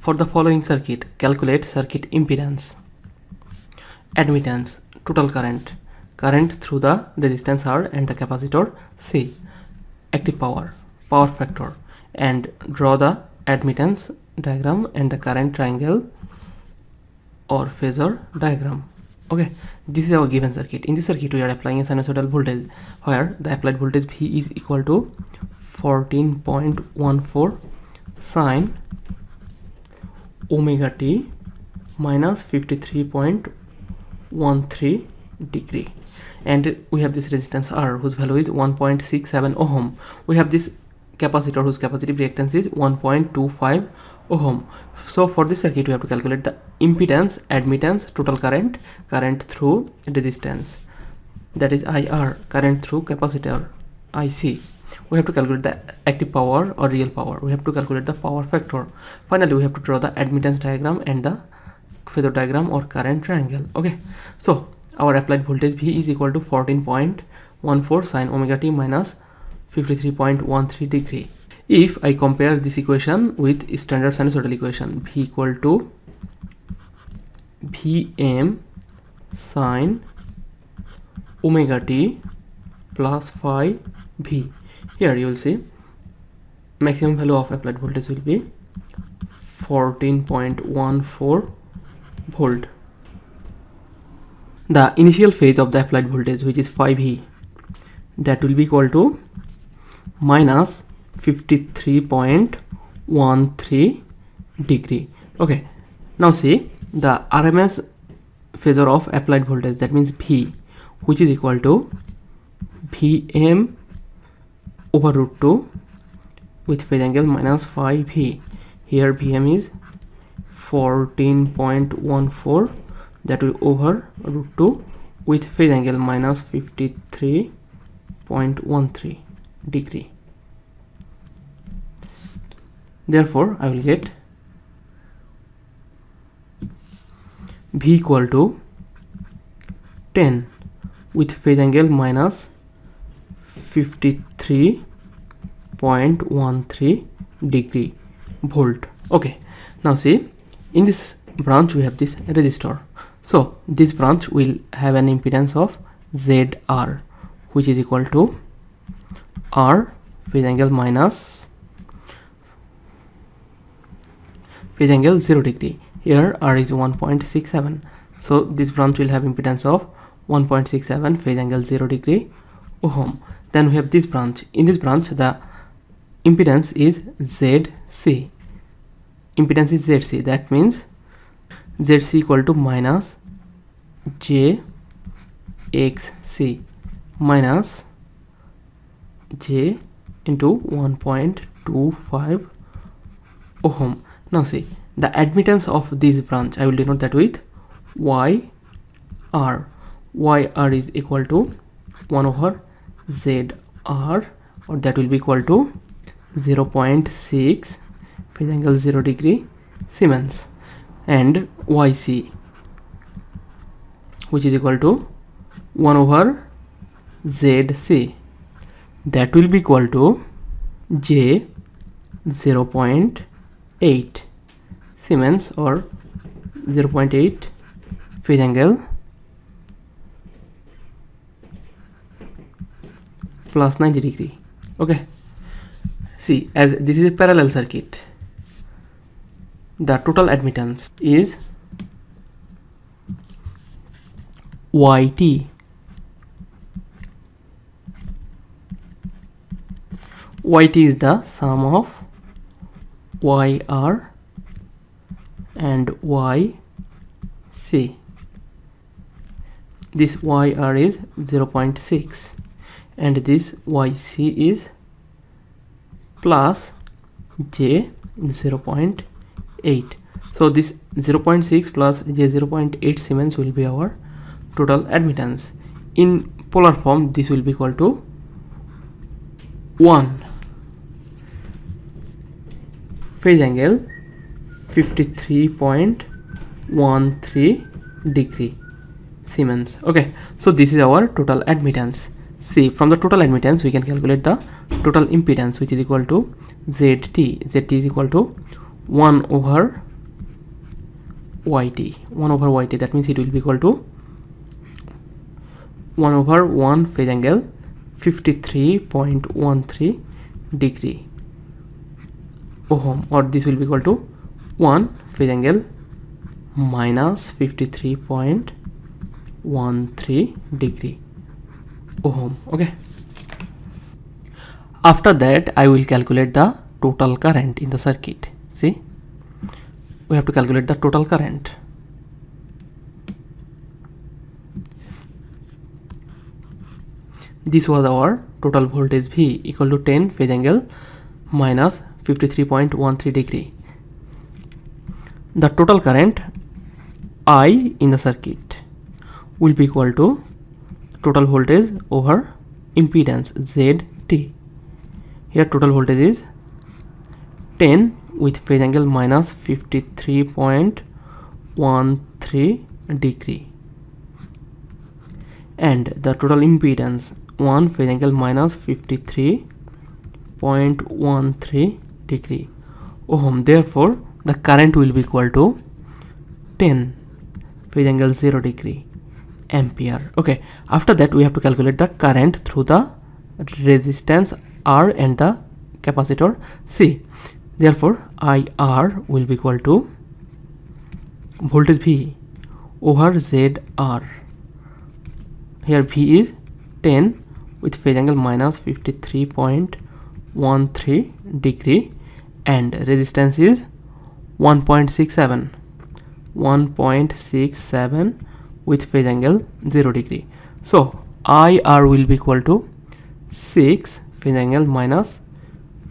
For the following circuit, calculate circuit impedance. Admittance, total current, current through the resistance R and the capacitor C, active power, power factor, and draw the admittance diagram and the current triangle or Phasor diagram. Okay, this is our given circuit. In this circuit, we are applying a sinusoidal voltage where the applied voltage V is equal to 14.14 sine omega t minus 53.13 degree, and we have this resistance R whose value is 1.67 ohm. We have this capacitor whose capacitive reactance is 1.25 ohm. So for this circuit we have to calculate the impedance, admittance, total current, current through resistance, that is IR, current through capacitor IC. We have to calculate the active power or real power. We have to calculate the power factor. Finally, we have to draw the admittance diagram and the Phasor diagram or current triangle. Okay, so our applied voltage V is equal to 14.14 sine omega t minus 53.13 degree. If I compare this equation with standard sinusoidal equation, V equal to Vm sine omega t plus phi V. Here you will see maximum value of applied voltage will be 14.14 volt. The initial phase of the applied voltage, which is phi V, that will be equal to minus 53.13 degree. Okay, now see the RMS phasor of applied voltage, that means V, which is equal to Vm over root 2 with phase angle minus phi V. Here Vm is 14.14, that will over root 2 with phase angle minus 53.13 degree. Therefore I will get V equal to 10 with phase angle minus 53.13 degree volt. Okay, now see in this branch we have this resistor. So this branch will have an impedance of ZR, which is equal to R phase angle minus phase angle 0 degree. Here R is 1.67, so this branch will have impedance of 1.67 phase angle 0 degree ohm. Then we have this branch. In this branch the impedance is ZC. Impedance is ZC, that means ZC equal to minus JXC minus J into 1.25 ohm. Now see the admittance of this branch, I will denote that with YR. YR is equal to 1 over ZR, or that will be equal to 0.6 phase angle 0 degree Siemens, and YC, which is equal to 1 over ZC, that will be equal to J 0.8 Siemens or 0.8 phase angle plus 90 degree. Okay, see, as this is a parallel circuit, the total admittance is YT. YT is the sum of YR and YC. This YR is 0.6 and this YC is plus J 0.8. So this 0.6 plus J 0.8 Siemens will be our total admittance. In polar form this will be equal to 1 phase angle 53.13 degree Siemens. Okay, so this is our total admittance. See, from the total admittance we can calculate the total impedance, which is equal to ZT. ZT is equal to 1 over yt, 1 over yt. That means it will be equal to 1 over 1 phase angle 53.13 degree ohm, or this will be equal to 1 phase angle minus 53.13 degree ohm. Okay. After that, I will calculate the total current in the circuit. See, we have to calculate the total current. This was our total voltage V equal to 10 phase angle minus 53.13 degree. The total current I in the circuit will be equal to total voltage over impedance ZT. Here total voltage is 10 with phase angle minus 53.13 degree, and the total impedance 1 phase angle minus 53.13 degree ohm. Therefore the current will be equal to 10 phase angle 0 degree ampere. Okay, after that we have to calculate the current through the resistance R and the capacitor C. Therefore IR will be equal to voltage V over ZR. Here V is 10 with phase angle minus 53.13 degree and resistance is 1.67 with phase angle 0 degree. So IR will be equal to 6 phase angle minus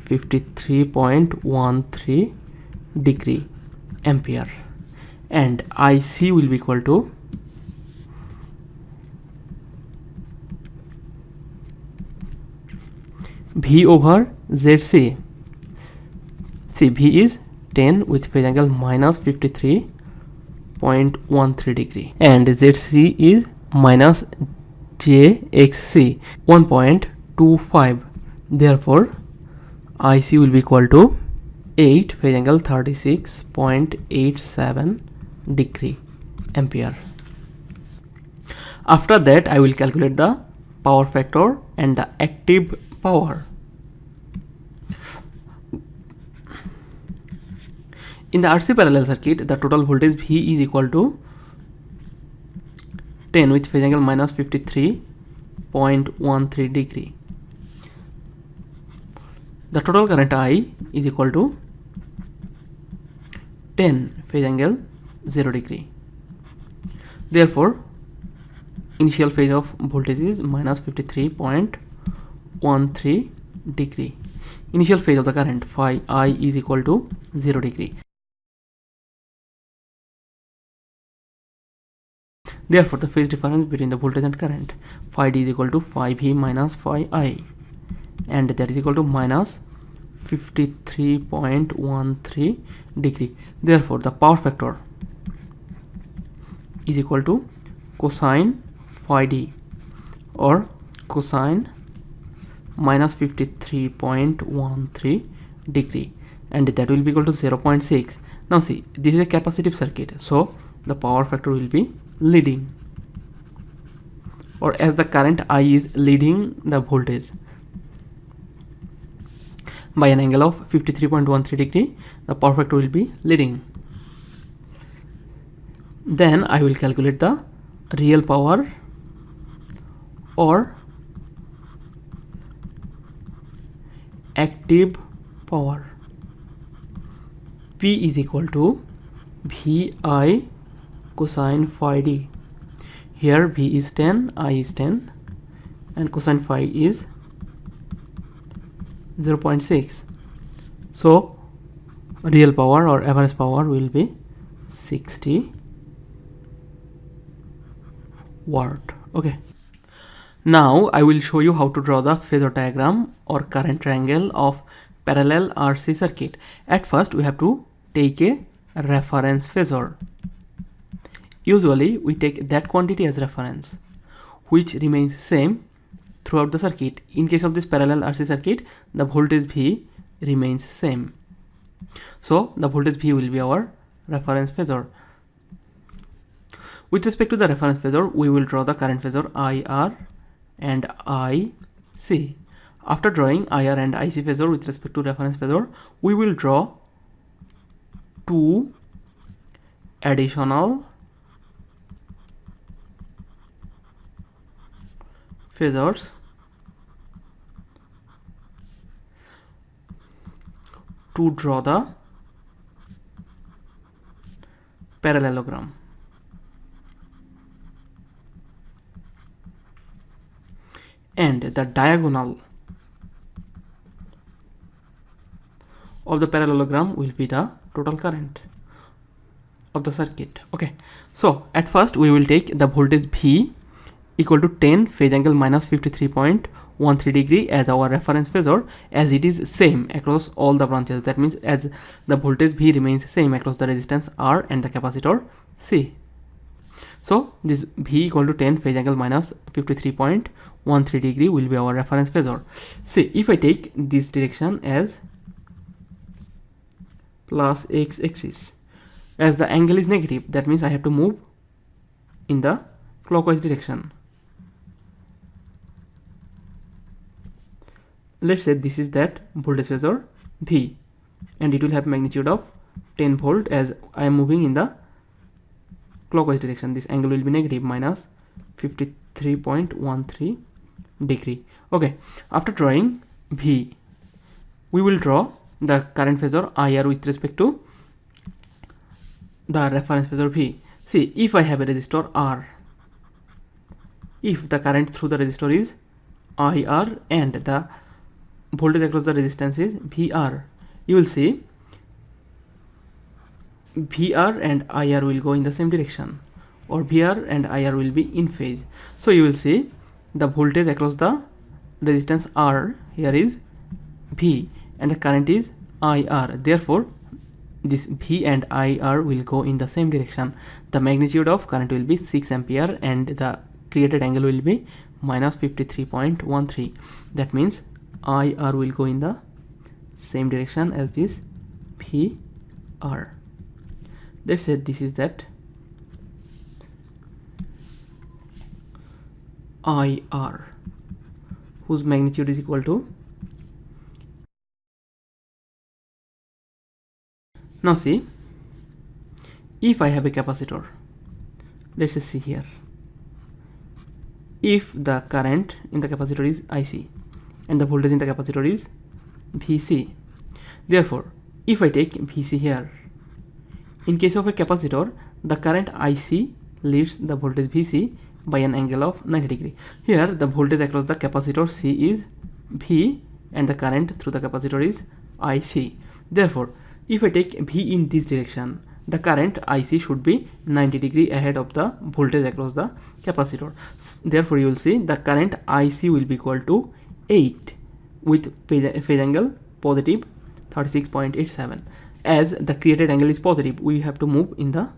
53.13 degree ampere, and IC will be equal to V over ZC. See, V is 10 with phase angle minus 53.13 degree and ZC is minus JXC 1.25. Therefore IC will be equal to 8 phase angle 36.87 degree ampere. After that I will calculate the power factor and the active power. In the RC parallel circuit, the total voltage V is equal to 10 with phase angle minus 53.13 degree. The total current I is equal to 10 phase angle 0 degree. Therefore initial phase of voltage is minus 53.13 degree. Initial phase of the current phi I is equal to 0 degree. Therefore the phase difference between the voltage and current phi D is equal to phi V minus phi I, and that is equal to minus 53.13 degree. Therefore the power factor is equal to cosine phi D or cosine minus 53.13 degree, and that will be equal to 0.6. Now see, this is a capacitive circuit, so the power factor will be leading, or as the current I is leading the voltage by an angle of 53.13 degree, the power factor will be leading. Then I will calculate the real power or active power. P is equal to VI cosine phi D. Here V is 10, I is 10, and cosine phi is 0.6. So real power or average power will be 60 watt. Okay. Now I will show you how to draw the phasor diagram or current triangle of parallel RC circuit. At first we have to take a reference phasor. Usually we take that quantity as reference which remains same throughout the circuit. In case of this parallel RC circuit, the voltage V remains same. So the voltage V will be our reference phasor. With respect to the reference phasor, we will draw the current phasor IR and IC. After drawing IR and IC phasor with respect to reference phasor, we will draw two additional phasors to draw the parallelogram. And the diagonal of the parallelogram will be the total current of the circuit. Okay, so at first we will take the voltage V equal to 10 phase angle minus 53.13 degree as our reference phasor, as it is same across all the branches. That means as the voltage V remains same across the resistance R and the capacitor C. So this V equal to 10 phase angle minus 53.13 degree will be our reference phasor. See, if I take this direction as plus x axis, as the angle is negative, that means I have to move in the clockwise direction. Let's say this is that voltage phasor V, and it will have magnitude of 10 volt. As I am moving in the clockwise direction, this angle will be negative minus 53.13 degree. Okay, after drawing V, we will draw the current phasor IR with respect to the reference phasor V. See, if I have a resistor R, if the current through the resistor is IR and the voltage across the resistance is VR, you will see VR and IR will go in the same direction, or VR and IR will be in phase. So you will see the voltage across the resistance R here is V and the current is IR. Therefore this V and IR will go in the same direction. The magnitude of current will be 6 ampere and the created angle will be minus 53.13. That means IR will go in the same direction as this VR. Let's say this is that IR, whose magnitude is equal to, now see, if I have a capacitor, let's say see here, if the current in the capacitor is IC and the voltage in the capacitor is VC, therefore if I take VC here, in case of a capacitor, the current IC leads the voltage VC by an angle of 90 degree. Here the voltage across the capacitor C is V and the current through the capacitor is IC. Therefore if I take V in this direction, the current IC should be 90 degree ahead of the voltage across the capacitor. Therefore you will see the current IC will be equal to 8 with phase angle positive 36.87. As the created angle is positive, we have to move in the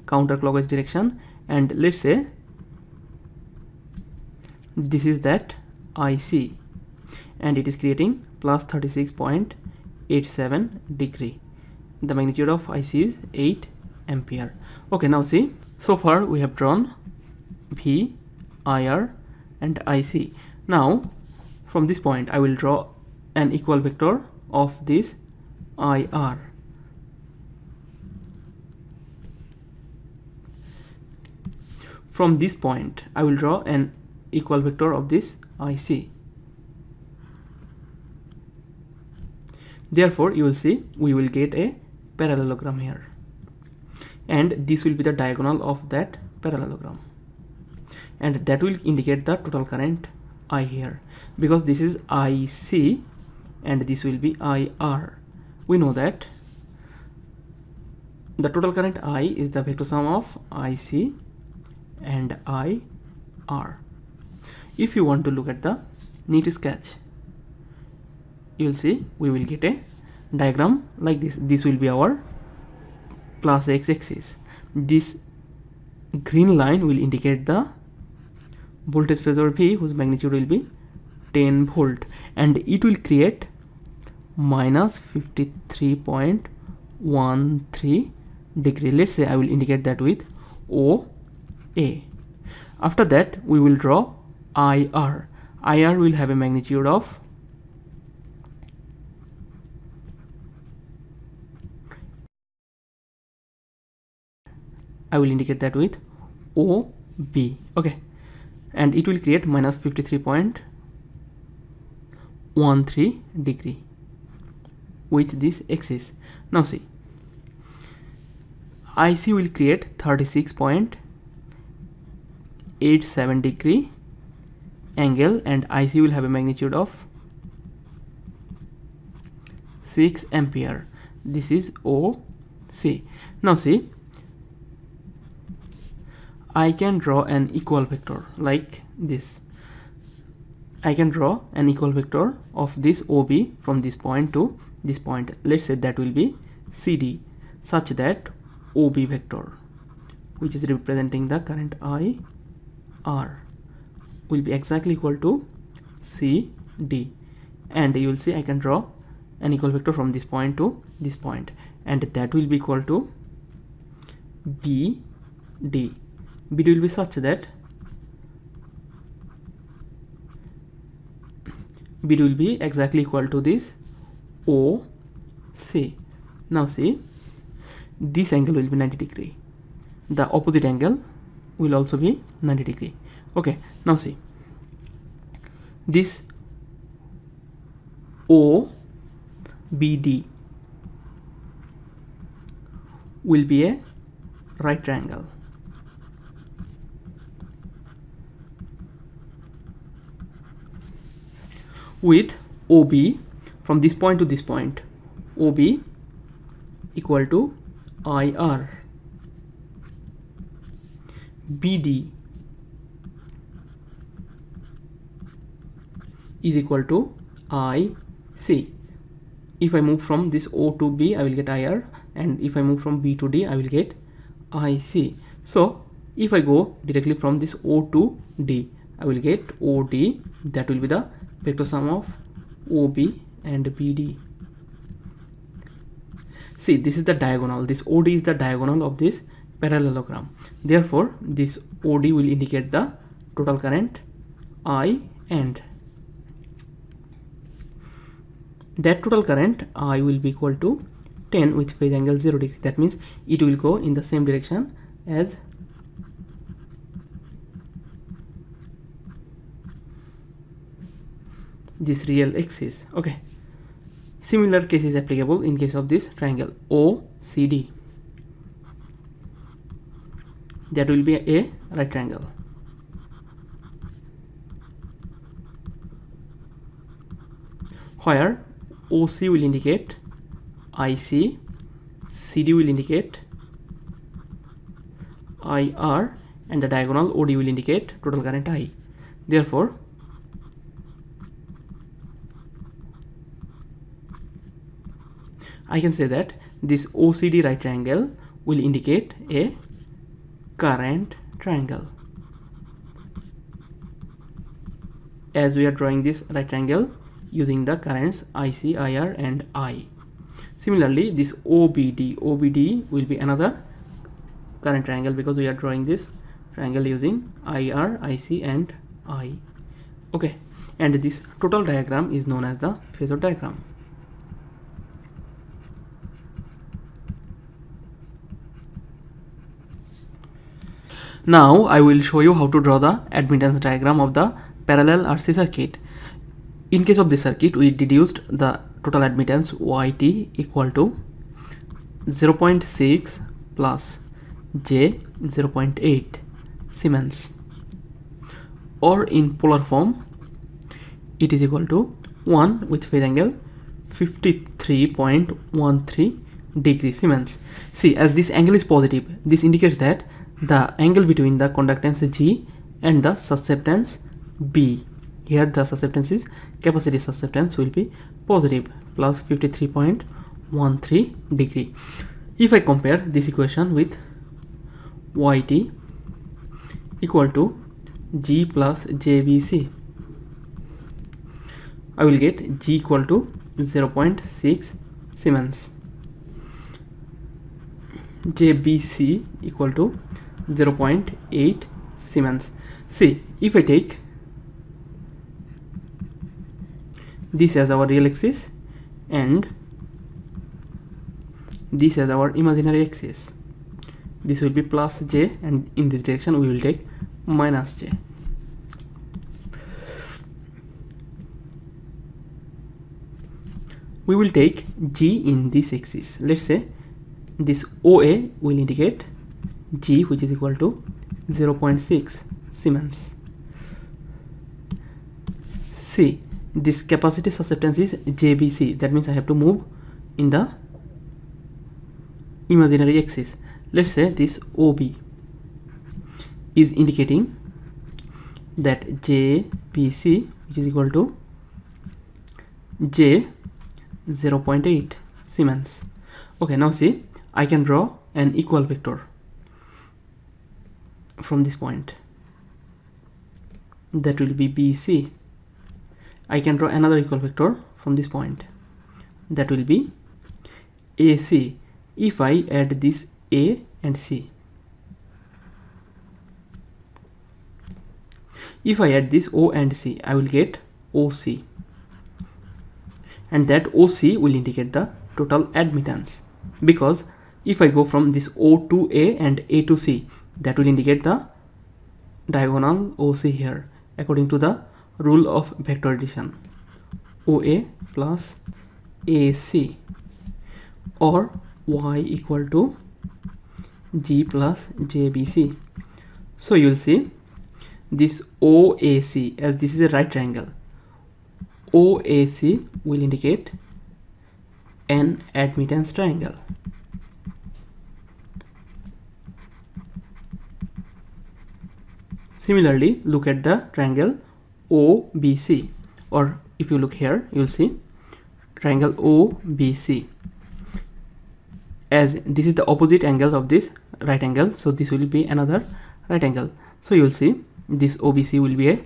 counterclockwise direction, and let's say this is that IC and it is creating plus 36.87 degree. The magnitude of IC is 8 ampere. Okay, now see, so far we have drawn V, IR and IC. Now from this point I will draw an equal vector of this IR. From this point I will draw an equal vector of this IC. Therefore you will see we will get a parallelogram here, and this will be the diagonal of that parallelogram, and that will indicate the total current I here, because this is IC and this will be IR. We know that the total current I is the vector sum of IC and IR. If you want to look at the neat sketch, you will see we will get a diagram like this. This will be our plus x axis. This green line will indicate the voltage phasor V, whose magnitude will be 10 volt, and it will create minus 53.13 degree. Let's say I will indicate that with O A. After that, we will draw IR. IR will have a magnitude of I will indicate that with OB. Okay, and it will create minus 53.13 degree with this axis. Now see, IC will create 36.87 degree angle, and IC will have a magnitude of 6 ampere. This is OC. Now see, I can draw an equal vector like this. I can draw an equal vector of this OB from this point to this point. Let's say that will be CD, such that OB vector, which is representing the current IR, will be exactly equal to CD. And you will see I can draw an equal vector from this point to this point, and that will be equal to BD. BD will be such that BD will be exactly equal to this OC. Now see, this angle will be 90 degree. The opposite angle will also be 90 degree. Okay, now see, this OBD will be a right triangle. With OB from this point to this point, OB equal to IR, BD is equal to IC. If I move from this O to B, I will get IR, and if I move from B to D, I will get IC. So if I go directly from this O to D, I will get OD. That will be the vector sum of OB and BD. See, this is the diagonal. This OD is the diagonal of this parallelogram. Therefore, this OD will indicate the total current I, and that total current I will be equal to 10 with phase angle 0 degree. That means it will go in the same direction as this real axis. Okay, similar case is applicable in case of this triangle OCD. That will be a right triangle. Where OC will indicate IC, CD will indicate IR, and the diagonal OD will indicate total current I. Therefore, I can say that this OCD right triangle will indicate a current triangle, as we are drawing this right triangle using the currents IC, IR, and I. Similarly, this OBD will be another current triangle, because we are drawing this triangle using IR, IC, and I. Okay, and this total diagram is known as the Phasor diagram. Now I will show you how to draw the admittance diagram of the parallel RC circuit. In case of this circuit, we deduced the total admittance YT equal to 0.6 plus J 0.8 Siemens, or in polar form it is equal to 1 with phase angle 53.13 degree Siemens. See, as this angle is positive, this indicates that the angle between the conductance G and the susceptance B, here the susceptance is capacitive susceptance, will be positive, plus 53.13 degree. If I compare this equation with YT equal to G plus JBC, I will get G equal to 0.6 Siemens, JBC equal to 0.8 Siemens. See, if I take this as our real axis and this as our imaginary axis, this will be plus j, and in this direction we will take minus j. We will take g in this axis. Let's say this OA will indicate g, which is equal to 0.6 Siemens. See, this capacitive susceptance is JBC. That means I have to move in the imaginary axis. Let's say this OB is indicating that JBC, which is equal to J 0.8 Siemens. Okay, now see, I can draw an equal vector from this point. That will be BC. I can draw another equal vector from this point. That will be AC. If I add this A and C, if I add this O and C, I will get OC, and that OC will indicate the total admittance, because if I go from this O to A and A to C, that will indicate the diagonal OC here according to the rule of vector addition, OA plus AC, or Y equal to G plus JBC. So you will see this OAC, as this is a right triangle, OAC will indicate an admittance triangle. Similarly, look at the triangle OBC, or if you look here, you will see triangle OBC. As this is the opposite angle of this right angle, so this will be another right angle. So you will see this OBC will be a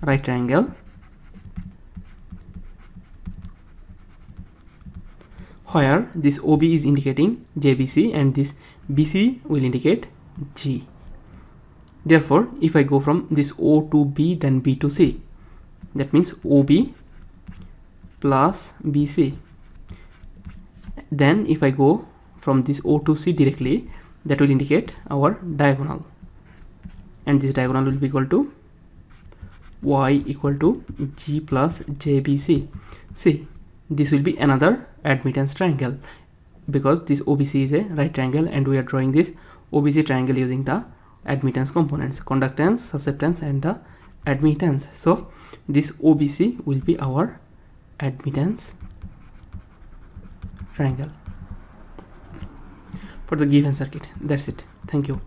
right triangle, where this OB is indicating JBC and this BC will indicate G. Therefore, if I go from this O to B, then B to C, that means OB plus BC. Then if I go from this O to C directly, that will indicate our diagonal, and this diagonal will be equal to Y equal to G plus JBC. See, this will be another admittance triangle, because this OBC is a right triangle and we are drawing this OBC triangle using the admittance components, conductance, susceptance, and the admittance. So this OBC will be our admittance triangle for the given circuit. That's it. Thank you.